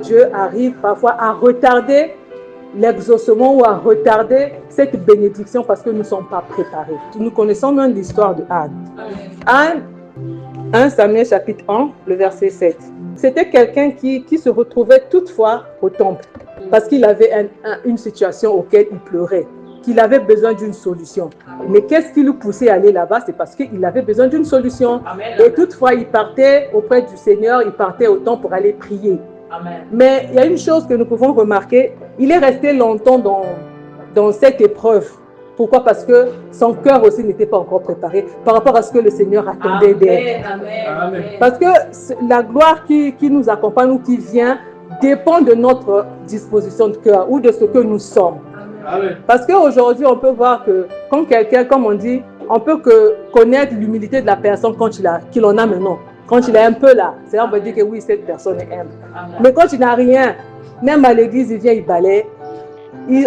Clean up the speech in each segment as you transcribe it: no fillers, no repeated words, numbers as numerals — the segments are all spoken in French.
Dieu arrive parfois à retarder l'exaucement ou à retarder cette bénédiction parce que nous ne sommes pas préparés. Nous connaissons même l'histoire de Anne. Anne, 1 Samuel chapitre 1, le verset 7. C'était quelqu'un qui se retrouvait toutefois au temple parce qu'il avait une situation auquel il pleurait, qu'il avait besoin d'une solution. Mais qu'est-ce qui le poussait à aller là-bas? C'est parce qu'il avait besoin d'une solution. Et toutefois, il partait auprès du Seigneur, il partait au temple pour aller prier. Amen. Mais il y a une chose que nous pouvons remarquer, il est resté longtemps dans cette épreuve. Pourquoi? Parce que son cœur aussi n'était pas encore préparé par rapport à ce que le Seigneur attendait d'elle. Parce que la gloire qui nous accompagne ou qui vient dépend de notre disposition de cœur ou de ce que nous sommes. Amen. Parce qu'aujourd'hui, on peut voir que quand quelqu'un, comme on dit, on peut connaître l'humilité de la personne quand qu'il en a maintenant. Quand il est un peu là, c'est là on va dire que oui, cette personne est humble. Mais quand il n'a rien, même à l'église, il vient, il balaye.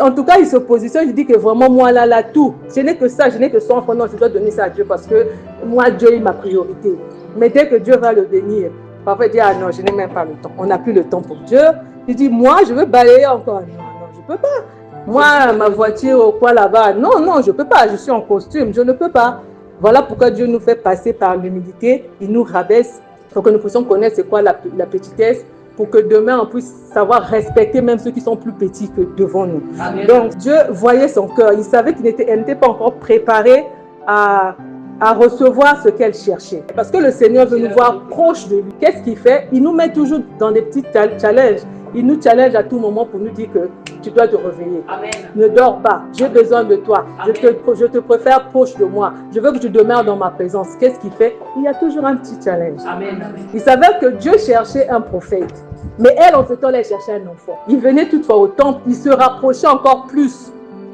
En tout cas, il se positionne, il dit que vraiment, moi, là, tout. Je n'ai que ça, je n'ai que son enfant. Non, je dois donner ça à Dieu parce que moi, Dieu est ma priorité. Mais dès que Dieu va le bénir, parfois il dit, ah non, je n'ai même pas le temps. On n'a plus le temps pour Dieu. Il dit, moi, je veux balayer encore. Non, je ne peux pas. Moi, ma voiture au coin là-bas, non, je ne peux pas. Je suis en costume, je ne peux pas. Voilà pourquoi Dieu nous fait passer par l'humilité. Il nous rabaisse pour que nous puissions connaître c'est quoi la petitesse, pour que demain on puisse savoir respecter même ceux qui sont plus petits que devant nous. Amen. Donc Dieu voyait son cœur. Il savait qu'elle n'était pas encore préparée à recevoir ce qu'elle cherchait. Parce que le Seigneur veut nous voir proches de lui. Qu'est-ce qu'il fait? Il nous met toujours dans des petits challenges. Il nous challenge à tout moment pour nous dire que tu dois te réveiller. Amen. Ne dors pas. J'ai besoin de toi. Je te préfère proche de moi. Je veux que tu demeures dans ma présence. Qu'est-ce qu'il fait? Il y a toujours un petit challenge. Amen. Il s'avère que Dieu cherchait un prophète. Mais elle, en ce temps, elle cherchait un enfant. Il venait toutefois au temple. Il se rapprochait encore plus.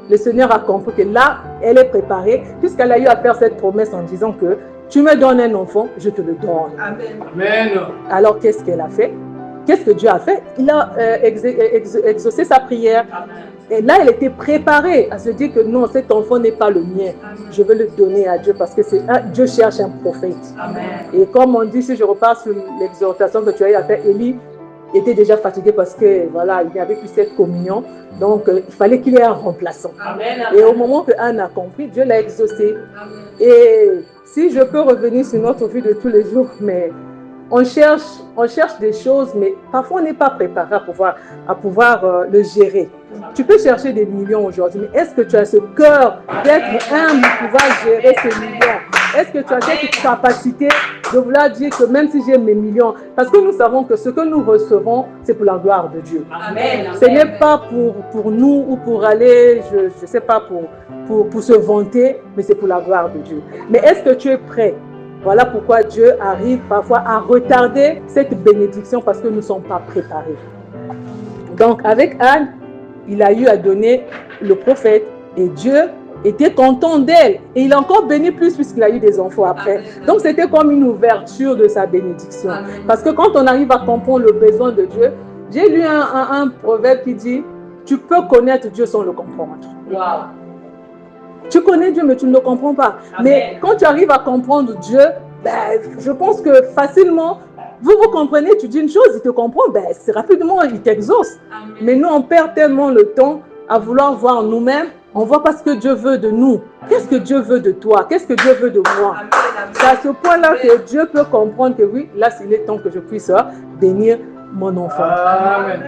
Le Seigneur a compris que là, elle est préparée, puisqu'elle a eu à faire cette promesse en disant que tu me donnes un enfant, je te le donne. Amen. Alors, qu'est-ce qu'elle a fait? Qu'est-ce que Dieu a fait? Il a exaucé sa prière. Amen. Et là, elle était préparée à se dire que non, cet enfant n'est pas le mien. Amen. Je veux le donner à Dieu parce que Dieu cherche un prophète. Amen. Et comme on dit, si je repars sur l'exhortation que tu as eu à faire, Élie était déjà fatigué parce que voilà, il n'y avait plus cette communion. Donc, il fallait qu'il ait un remplaçant. Amen. Et au moment que Anne a compris, Dieu l'a exaucé. Amen. Et si je peux revenir sur notre vie de tous les jours, mais on cherche des choses, mais parfois on n'est pas préparé à pouvoir le gérer. Tu peux chercher des millions aujourd'hui, mais est-ce que tu as ce cœur d'être humble pour pouvoir gérer ces millions? Est-ce que tu as cette capacité de vouloir dire que même si j'ai mes millions, parce que nous savons que ce que nous recevons, c'est pour la gloire de Dieu. Amen. Ce n'est pas pour nous ou pour aller, je ne sais pas, pour se vanter, mais c'est pour la gloire de Dieu. Mais est-ce que tu es prêt? Voilà pourquoi Dieu arrive parfois à retarder cette bénédiction parce que nous ne sommes pas préparés. Donc avec Anne, il a eu à donner le prophète et Dieu était content d'elle. Et il a encore béni plus puisqu'il a eu des enfants après. Donc c'était comme une ouverture de sa bénédiction. Parce que quand on arrive à comprendre le besoin de Dieu, j'ai lu un proverbe qui dit « Tu peux connaître Dieu sans le comprendre. » Wow. Tu connais Dieu, mais tu ne le comprends pas. Amen. Mais quand tu arrives à comprendre Dieu, je pense que facilement, vous comprenez, tu dis une chose, il te comprend, c'est rapidement, il t'exauce. Mais nous, on perd tellement le temps à vouloir voir nous-mêmes, on ne voit pas ce que Dieu veut de nous. Qu'est-ce que Dieu veut de toi? Qu'est-ce que Dieu veut de moi? C'est à ce point-là que Dieu peut comprendre que oui, là, il est temps que je puisse bénir mon enfant. Amen.